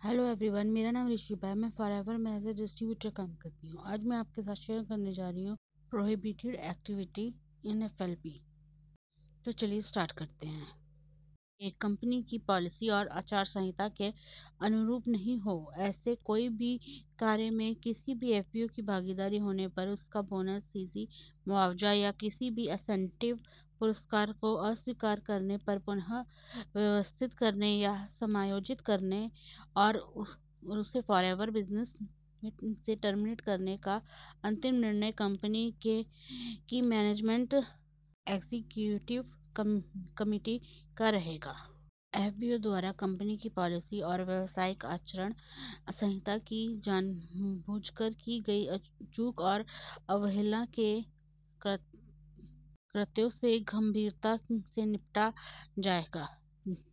Hello everyone, मेरा नाम ऋषिबा है। मैं फॉरएवर में एज ए डिस्ट्रीब्यूटर काम करती हूँ। आज मैं आपके साथ शेयर करने जा रही हूँ प्रोहिबिटेड एक्टिविटी इन एफएलपी। तो चलिए स्टार्ट करते हैं। एक कंपनी की पॉलिसी और आचार संहिता के अनुरूप नहीं हो ऐसे कोई भी कार्य में किसी भी एफपीओ की भागीदारी होने पर उसका बोनस, सीसी, मुआवजा या किसी भी इंसेंटिव पुरस्कार को अस्वीकार करने पर पुनः व्यवस्थित करने या समायोजित करने और उसे फॉरएवर बिजनेस से टर्मिनेट करने का अंतिम निर्णय कंपनी के की मैनेजमेंट एग्जीक्यूटिव कमिटी का रहेगा। एफबीओ द्वारा कंपनी की पॉलिसी और व्यावसायिक आचरण संहिता की जानबूझकर की गई चूक और अवहेलना के कृत्यों से गंभीरता से निपटा जाएगा,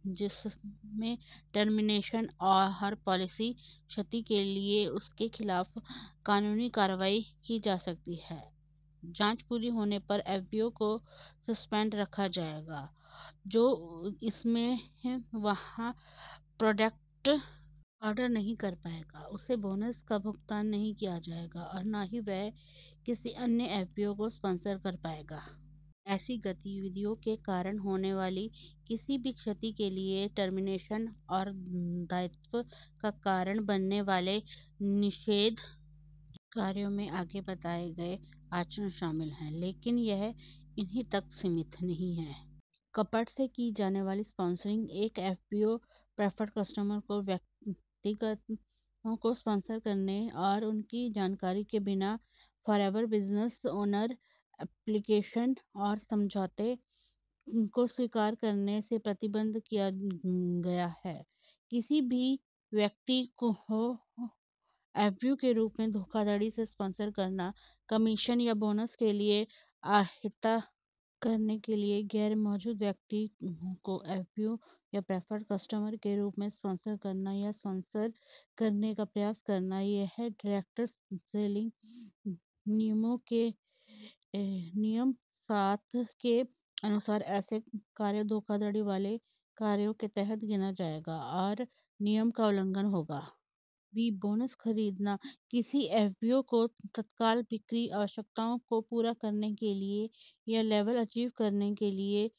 जिसमें टर्मिनेशन और हर पॉलिसी क्षति के लिए उसके खिलाफ कानूनी कार्रवाई की जा सकती है। जांच पूरी होने पर एफबीओ को सस्पेंड रखा जाएगा, जो इसमें है वहाँ प्रोडक्ट ऑर्डर नहीं कर पाएगा, उसे बोनस का भुगतान नहीं किया जाएगा और ना ही वह किसी अन्य एफबीओ को स्पॉन्सर कर पाएगा। ऐसी गतिविधियों के कारण होने वाली किसी भी क्षति के लिए टर्मिनेशन और दायित्व का कारण बनने वाले निषेध कार्यों में आगे बताए गए आचरण शामिल हैं, लेकिन यह इन्हीं तक सीमित नहीं है। कपट से की जाने वाली स्पॉन्सरिंग एक एफपीओ प्रेफर्ड कस्टमर को व्यक्तिगतों को स्पॉन्सर करने और उनकी जानकारी के बिना फॉरएवर बिजनेस ओनर एप्लीकेशन और समझौते को स्वीकार करने से प्रतिबंध किया गया है। किसी भी व्यक्ति को एफबीओ के रूप में धोखाधड़ी से स्पॉन्सर करना, कमीशन या बोनस के लिए आहता करने के लिए गैर मौजूद व्यक्ति को एफबीओ या प्रेफर्ड कस्टमर के रूप में स्पॉन्सर करना या स्पॉन्सर करने का प्रयास करना, यह डायरेक्टर्स सेलिंग नियमों के नियम 7 के अनुसार ऐसे कार्य धोखाधड़ी वाले कार्यों के तहत गिना जाएगा और नियम का उल्लंघन होगा। भी बोनस खरीदना किसी एफबीओ को तत्काल बिक्री आवश्यकताओं को पूरा करने के लिए या लेवल अचीव करने के लिए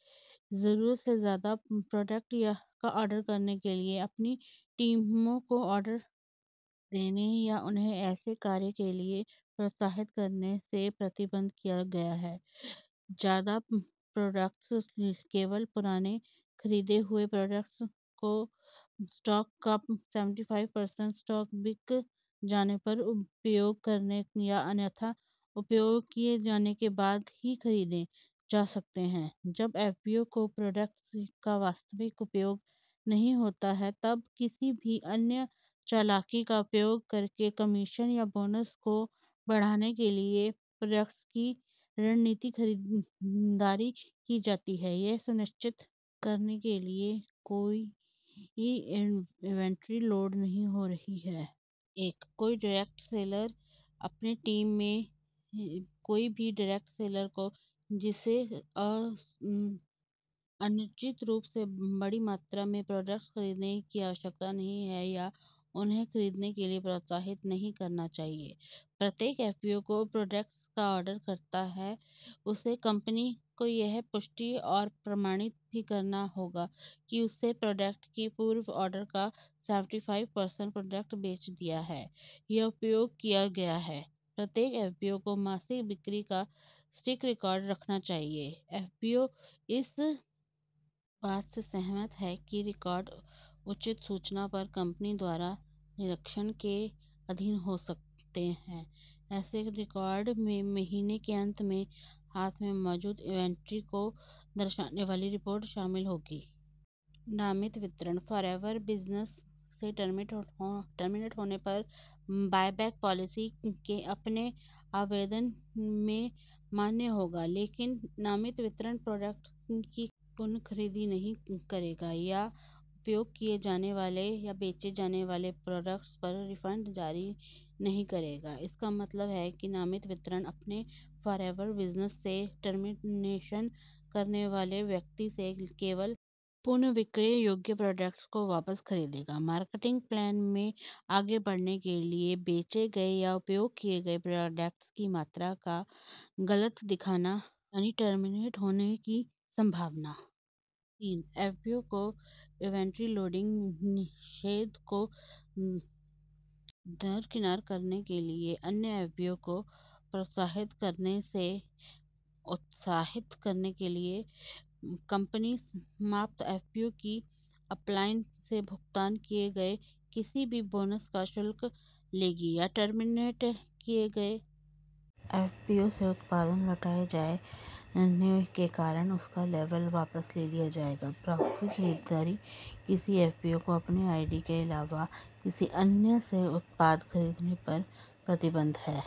ज़रूरत से ज़्यादा प्रोडक्ट या का ऑर्डर करने के लिए अपनी टीमों को ऑर्डर देने या उन्हें ऐसे कार्य के लिए प्रोत्साहित करने से प्रतिबंध किया गया है। ज़्यादा प्रोडक्ट्स केवल पुराने खरीदे हुए प्रोडक्ट्स को स्टॉक का 75% स्टॉक बिक जाने पर उपयोग करने या अन्यथा उपयोग किए जाने के बाद ही खरीदे जा सकते हैं। जब एफपीओ को प्रोडक्ट्स का वास्तविक उपयोग नहीं होता है, तब किसी भी अन्य चालाकी का उपयोग करके कमीशन या बोनस को बढ़ाने के लिए प्रोडक्ट्स की रणनीति खरीदारी की जाती है। यह सुनिश्चित करने के लिए कोई इन्वेंट्री लोड नहीं हो रही है। कोई डायरेक्ट सेलर अपने टीम में कोई भी डायरेक्ट सेलर को जिसे अनुचित रूप से बड़ी मात्रा में प्रोडक्ट्स खरीदने की आवश्यकता नहीं है या उन्हें खरीदने के लिए प्रोत्साहित नहीं करना चाहिए। प्रत्येक एफपीओ को प्रोडक्ट्स का ऑर्डर करता है, उसे कंपनी को यह पुष्टि और प्रमाणित भी करना होगा कि उसने प्रोडक्ट की पूर्व ऑर्डर का 75% प्रोडक्ट बेच दिया है या उपयोग किया गया है। प्रत्येक एफपीओ को मासिक बिक्री का स्टिक रिकॉर्ड रखना चाहिए। एफपीओ इस बात से सहमत है कि रिकॉर्ड उचित सूचना पर कंपनी द्वारा निरीक्षण के अधीन हो सकते हैं। ऐसे रिकॉर्ड में महीने के अंत में हाथ में मौजूद इन्वेंट्री को दर्शाने वाली रिपोर्ट शामिल होगी। नामित वितरण फॉरएवर बिजनेस से टर्मिनेट होने पर बायबैक पॉलिसी के अपने आवेदन में मान्य होगा, लेकिन नामित वितरण प्रोडक्ट की पुनः खरीदी नहीं करेगा या उपयोग किए जाने वाले या बेचे जाने वाले प्रोडक्ट्स पर रिफंड जारी नहीं करेगा। इसका मतलब है कि नामित वितरण अपने फॉरएवर बिजनेस से टर्मिनेशन करने वाले व्यक्ति से केवल पुनः विक्रय योग्य प्रोडक्ट्स को वापस खरीदेगा। मार्केटिंग प्लान में आगे बढ़ने के लिए बेचे गए या उपयोग किए गए प्रोडक्ट्स की मात्रा का गलत दिखाना यानी टर्मिनेट होने की संभावना। 3. एफपीओ को इन्वेंट्री लोडिंग निषेध को दरकिनार करने के लिए अन्य एफपीओ को उत्साहित करने के लिए कंपनी समाप्त एफपीओ की अपलाइन से भुगतान किए गए किसी भी बोनस का शुल्क लेगी या टर्मिनेट किए गए एफपीओ से उत्पादन लौटाए जाने के कारण उसका लेवल वापस ले लिया जाएगा। प्रॉक्सी खरीदारी किसी एफपीओ को अपने आईडी के अलावा किसी अन्य से उत्पाद खरीदने पर प्रतिबंध है।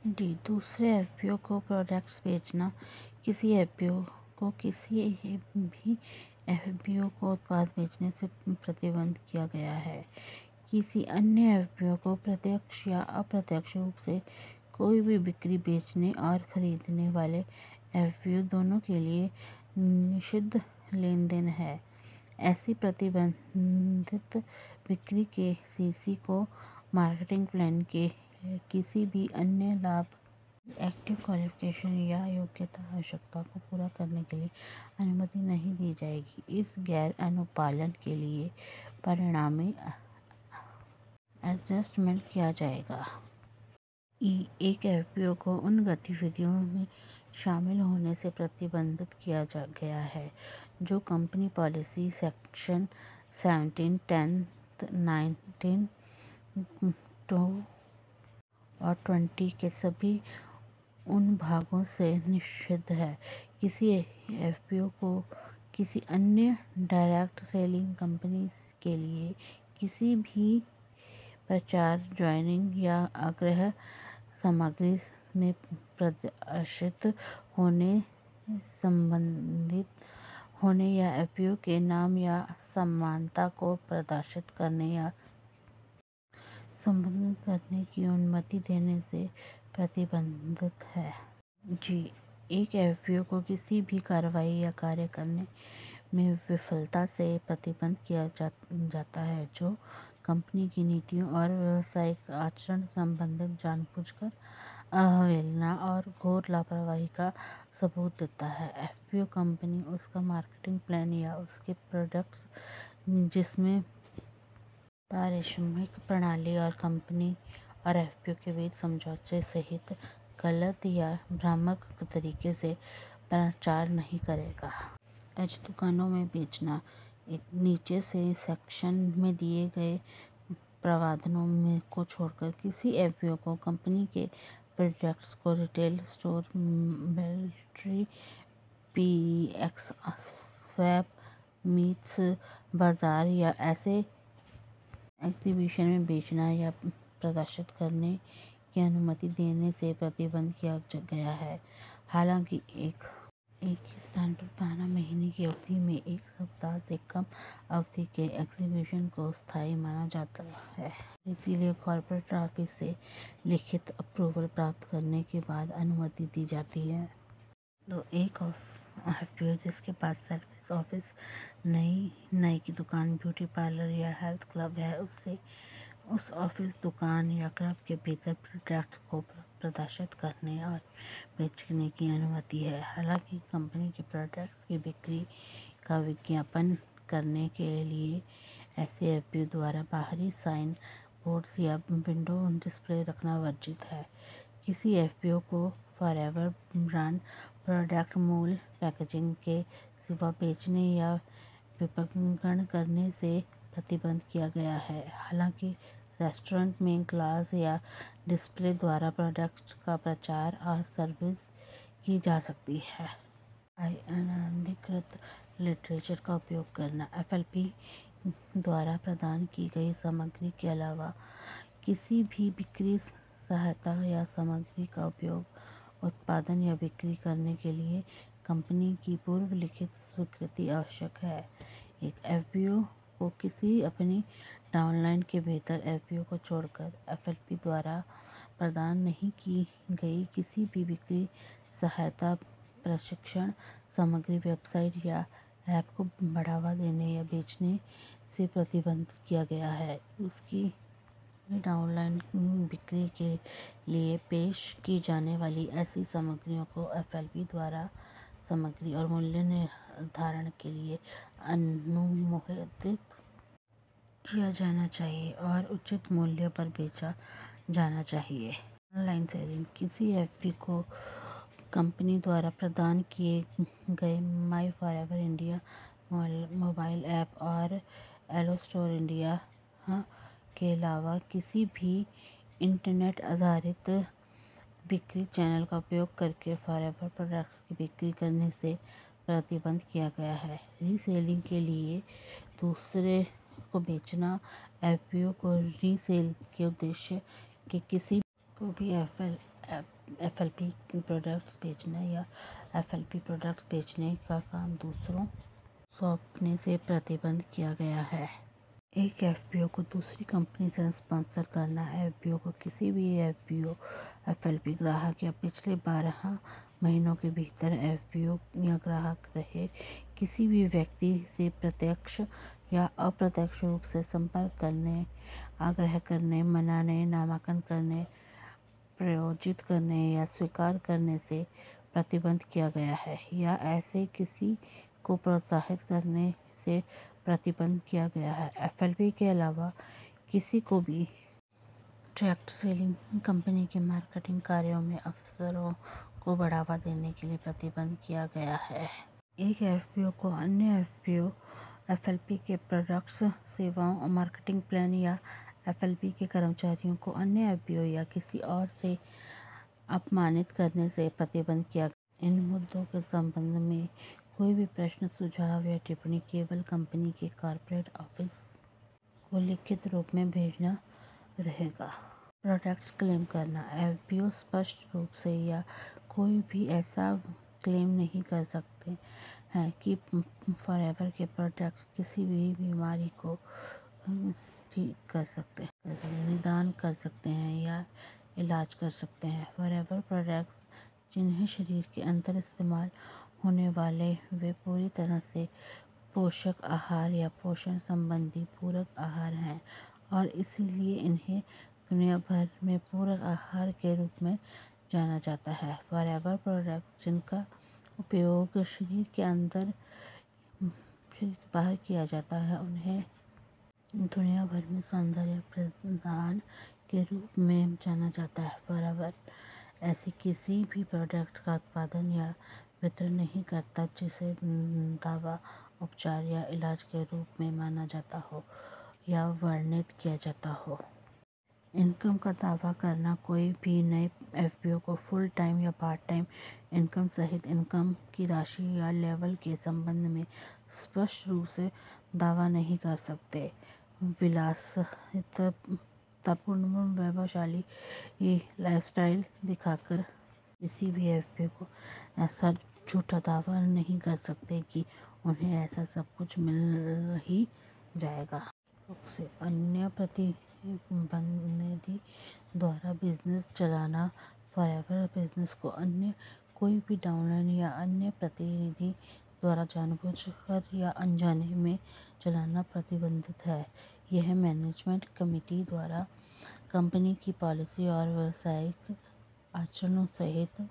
डी. दूसरे एफपीओ को प्रोडक्ट्स बेचना किसी एफपीओ को किसी भी एफपीओ को उत्पाद बेचने से प्रतिबंध किया गया है। किसी अन्य एफपीओ को प्रत्यक्ष या अप्रत्यक्ष रूप से कोई भी बिक्री बेचने और खरीदने वाले एफपीओ दोनों के लिए निषिद्ध लेनदेन है। ऐसी प्रतिबंधित बिक्री के सीसी को मार्केटिंग प्लान के किसी भी अन्य लाभ एक्टिव क्वालिफिकेशन या योग्यता आवश्यकता को पूरा करने के लिए अनुमति नहीं दी जाएगी। इस गैर अनुपालन के लिए परिणामी एडजस्टमेंट किया जाएगा। एक एफपीओ को उन गतिविधियों में शामिल होने से प्रतिबंधित किया गया है जो कंपनी पॉलिसी सेक्शन 17, 10, 19, 2 और 20 के सभी उन भागों से निषिद्ध है। किसी एफपीओ को किसी अन्य डायरेक्ट सेलिंग कंपनी के लिए किसी भी प्रचार, ज्वाइनिंग या आग्रह सामग्री में प्रदर्शित होने, संबंधित होने या एफपीओ के नाम या समानता को प्रदर्शित करने या संबोधित करने की अनुमति देने से प्रतिबंधित है। जी. एक एफपीओ को किसी भी कार्रवाई या कार्य करने में विफलता से प्रतिबंध किया जाता है जो कंपनी की नीतियों और व्यावसायिक आचरण संबंधित जानबूझकर अवहेलना और घोर लापरवाही का सबूत देता है। एफपीओ कंपनी, उसका मार्केटिंग प्लान या उसके प्रोडक्ट्स जिसमें पारिश्रमिक प्रणाली और कंपनी और एफपीओ के बीच समझौते सहित गलत या भ्रामक तरीके से प्रचार नहीं करेगा। एच. दुकानों में बेचना नीचे से सेक्शन में दिए गए प्रावधानों को छोड़कर किसी एफपीओ को कंपनी के प्रोडक्ट्स को retail store, battery, px, swap meets, बाजार या ऐसे एग्जीबिशन में बेचना या प्रदर्शित करने की अनुमति देने से प्रतिबंध किया गया है। हालांकि एक ही स्थान पर 12 महीने की अवधि में 1 सप्ताह से कम अवधि के एग्जीबिशन को स्थायी माना जाता है, इसीलिए कॉर्पोरेट ऑफिस से लिखित अप्रूवल प्राप्त करने के बाद अनुमति दी जाती है। तो एक एफपीओ जिसके पास सर्विस ऑफिस, नाई की दुकान, ब्यूटी पार्लर या हेल्थ क्लब है, उसे उस ऑफिस, दुकान या क्लब के भीतर प्रोडक्ट्स को प्रदर्शित करने और बेचने की अनुमति है। हालांकि कंपनी के प्रोडक्ट्स की बिक्री का विज्ञापन करने के लिए ऐसे एफपीओ द्वारा बाहरी साइन बोर्ड्स या विंडो डिस्प्ले रखना वर्जित है। किसी एफपीओ को फॉरएवर ब्रांड प्रोडक्ट मूल पैकेजिंग के सिवा बेचने या विपणन करने से प्रतिबंध किया गया है। हालांकि रेस्टोरेंट में ग्लास या डिस्प्ले द्वारा प्रोडक्ट्स का प्रचार और सर्विस की जा सकती है। अनधिकृत लिटरेचर का उपयोग करना एफएलपी द्वारा प्रदान की गई सामग्री के अलावा किसी भी बिक्री सहायता या सामग्री का उपयोग, उत्पादन या बिक्री करने के लिए कंपनी की पूर्व लिखित स्वीकृति आवश्यक है। एक एफपीओ को किसी अपनी डाउनलाइन के भीतर एफपीओ को छोड़कर एफएलपी द्वारा प्रदान नहीं की गई किसी भी बिक्री सहायता, प्रशिक्षण सामग्री, वेबसाइट या ऐप को बढ़ावा देने या बेचने से प्रतिबंधित किया गया है। उसकी ऑनलाइन बिक्री के लिए पेश की जाने वाली ऐसी सामग्रियों को एफएलपी द्वारा सामग्री और मूल्य निर्धारण के लिए अनुमोदित किया जाना चाहिए और उचित मूल्य पर बेचा जाना चाहिए। ऑनलाइन सेलिंग किसी एफपी को कंपनी द्वारा प्रदान किए गए माई फॉरएवर इंडिया मोबाइल ऐप और एलो स्टोर इंडिया के अलावा किसी भी इंटरनेट आधारित बिक्री चैनल का उपयोग करके फॉरएवर प्रोडक्ट्स की बिक्री करने से प्रतिबंध किया गया है। रीसेलिंग के लिए दूसरे को बेचना एफपीओ को रीसेल के उद्देश्य के किसी को भी एफएलपी प्रोडक्ट्स बेचना या एफएलपी प्रोडक्ट्स बेचने का काम दूसरों सौंपने से प्रतिबंध किया गया है। एक एफपीओ को दूसरी कंपनी से स्पॉन्सर करना एफपीओ को किसी भी एफपीओ एफएलपी ग्राहक या पिछले 12 महीनों के भीतर एफपीओ या ग्राहक रहे किसी भी व्यक्ति से प्रत्यक्ष या अप्रत्यक्ष रूप से संपर्क करने, आग्रह करने, मनाने, नामांकन करने, प्रायोजित करने या स्वीकार करने से प्रतिबंध किया गया है या ऐसे किसी को प्रोत्साहित करने से प्रतिबंध किया गया है। एफएलपी के अलावा किसी को भी डायरेक्ट सेलिंग कंपनी के मार्केटिंग कार्यों में अवसरों को बढ़ावा देने के लिए प्रतिबंध किया गया है। एक एफपीओ को अन्य एफएलपी के प्रोडक्ट्स, सेवाओं और मार्केटिंग प्लान या एफएलपी के कर्मचारियों को अन्य एफपीओ या किसी और से अपमानित करने से प्रतिबंध किया गया। इन मुद्दों के संबंध में कोई भी प्रश्न, सुझाव या टिप्पणी केवल कंपनी के कॉर्पोरेट ऑफिस को लिखित रूप में भेजना रहेगा। प्रोडक्ट्स क्लेम करना एफपीओ स्पष्ट रूप से या कोई भी ऐसा क्लेम नहीं कर सकते हैं कि फॉरएवर के प्रोडक्ट्स किसी भी बीमारी को ठीक कर सकते हैं, निदान कर सकते हैं या इलाज कर सकते हैं। फॉरएवर प्रोडक्ट्स जिन्हें शरीर के अंदर इस्तेमाल होने वाले वे पूरी तरह से पोषक आहार या पोषण संबंधी पूरक आहार हैं और इसीलिए इन्हें दुनिया भर में पूरक आहार के रूप में जाना जाता है। फॉरएवर प्रोडक्ट्स जिनका उपयोग शरीर के अंदर बाहर किया जाता है उन्हें दुनिया भर में सौंदर्य प्रसाधन के रूप में जाना जाता है। फॉरएवर ऐसे किसी भी प्रोडक्ट का उत्पादन या वितरण नहीं करता जिसे दवा, उपचार या इलाज के रूप में माना जाता हो या वर्णित किया जाता हो। इनकम का दावा करना कोई भी नए एफपीओ को फुल टाइम या पार्ट टाइम इनकम सहित इनकम की राशि या लेवल के संबंध में स्पष्ट रूप से दावा नहीं कर सकते। विलासितापूर्ण वैभवशाली लाइफस्टाइल दिखाकर किसी भी एफपीओ को ऐसा झूठा दावा नहीं कर सकते कि उन्हें ऐसा सब कुछ मिल ही जाएगा। से अन्य प्रतिनिधि द्वारा बिजनेस चलाना फॉरएवर बिजनेस को अन्य कोई भी डाउनलाइन या अन्य प्रतिनिधि द्वारा जानबूझकर या अनजाने में चलाना प्रतिबंधित है। यह मैनेजमेंट कमेटी द्वारा कंपनी की पॉलिसी और व्यावसायिक आचरणों सहित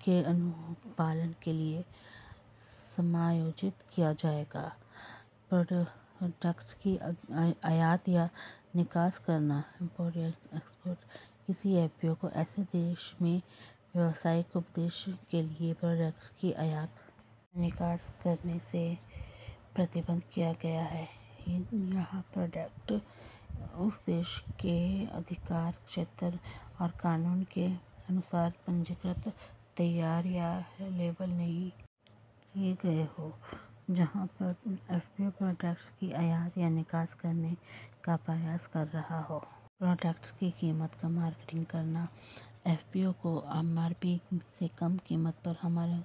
के अनुपालन के लिए समायोजित किया जाएगा। प्रोडक्ट्स की आयात या निकास करना इम्पोर्ट या एक्सपोर्ट किसी एफपीओ को ऐसे देश में व्यावसायिक उद्देश्य के लिए प्रोडक्ट्स की आयात निकास करने से प्रतिबंध किया गया है। यहाँ प्रोडक्ट उस देश के अधिकार क्षेत्र और कानून के अनुसार पंजीकृत, तैयार या लेबल नहीं किए गए हो जहाँ पर एफपीओ प्रोडक्ट्स की आयात या निकास करने का प्रयास कर रहा हो। प्रोडक्ट्स की कीमत का मार्केटिंग करना एफपीओ को एमआरपी से कम कीमत पर हमारे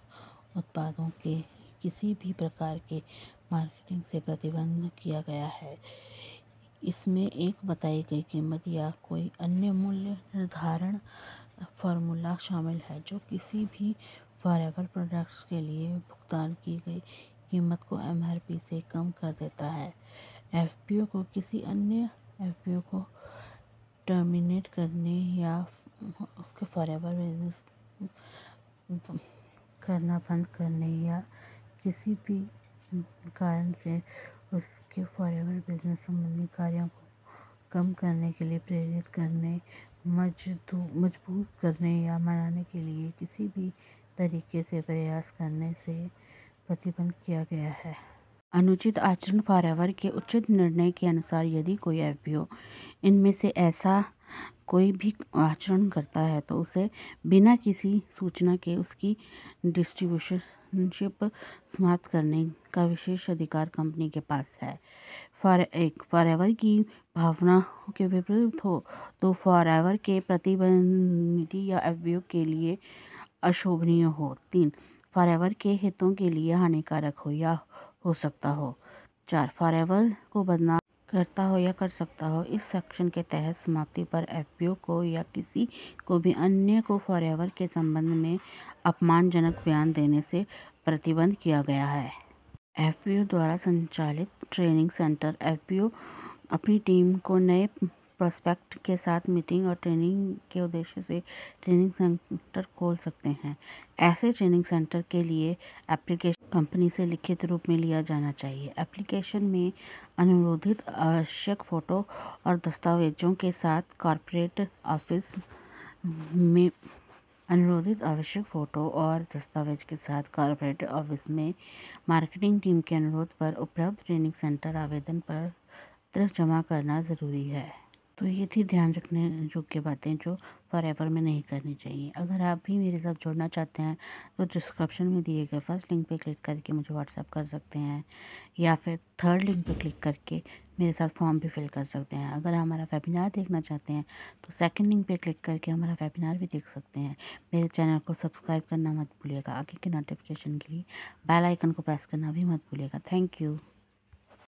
उत्पादों के किसी भी प्रकार के मार्केटिंग से प्रतिबंध किया गया है। इसमें एक बताई गई कीमत या कोई अन्य मूल्य निर्धारण फॉर्मूला शामिल है जो किसी भी फॉरएवर प्रोडक्ट्स के लिए भुगतान की गई कीमत को एमआरपी से कम कर देता है। एफपीओ को किसी अन्य एफपीओ को टर्मिनेट करने या उसके फॉरएवर बिजनेस करना बंद करने या किसी भी कारण से उसके फॉरएवर बिजनेस संबंधी कार्यों को कम करने के लिए प्रेरित करने, मजबूर करने या मनाने के लिए किसी भी तरीके से प्रयास करने से प्रतिबंध किया गया है। अनुचित आचरण फॉरएवर के उचित निर्णय के अनुसार यदि कोई एफपीओ इनमें से ऐसा कोई भी आचरण करता है तो उसे बिना किसी सूचना के उसकी डिस्ट्रीब्यूशनशिप समाप्त करने का विशेष अधिकार कंपनी के पास है। फॉरएवर की भावना के विपरीत हो तो फॉरएवर के प्रतिबंधित या एफपीओ के लिए अशोभनीय हो। 3. फॉरएवर के हितों के लिए हानिकारक हो या हो सकता हो। 4. फॉरएवर को बदनाम करता हो या कर सकता हो। इस सेक्शन के तहत समाप्ति पर एफपीओ को या किसी को भी अन्य को फॉरएवर के संबंध में अपमानजनक बयान देने से प्रतिबंध किया गया है। एफपीओ द्वारा संचालित ट्रेनिंग सेंटर एफपीओ अपनी टीम को नए प्रोस्पेक्ट के साथ मीटिंग और ट्रेनिंग के उद्देश्य से ट्रेनिंग सेंटर खोल सकते हैं। ऐसे ट्रेनिंग सेंटर के लिए एप्लीकेशन कंपनी से लिखित रूप में लिया जाना चाहिए। एप्लीकेशन में अनुरोधित आवश्यक फ़ोटो और दस्तावेजों के साथ कॉर्पोरेट ऑफिस में मार्केटिंग टीम के अनुरोध पर उपलब्ध ट्रेनिंग सेंटर आवेदन पत्र जमा करना ज़रूरी है। तो ये थी ध्यान रखने योग्य बातें जो फॉरएवर में नहीं करनी चाहिए। अगर आप भी मेरे साथ जुड़ना चाहते हैं तो डिस्क्रिप्शन में दिए गए फर्स्ट लिंक पे क्लिक करके मुझे व्हाट्सएप कर सकते हैं या फिर थर्ड लिंक पे क्लिक करके मेरे साथ फॉर्म भी फिल कर सकते हैं। अगर हमारा वेबिनार देखना चाहते हैं तो सेकंड लिंक पे क्लिक करके हमारा वेबिनार भी देख सकते हैं। मेरे चैनल को सब्सक्राइब करना मत भूलिएगा। आगे के नोटिफिकेशन के लिए बेल आइकन को प्रेस करना भी मत भूलिएगा। Thank you.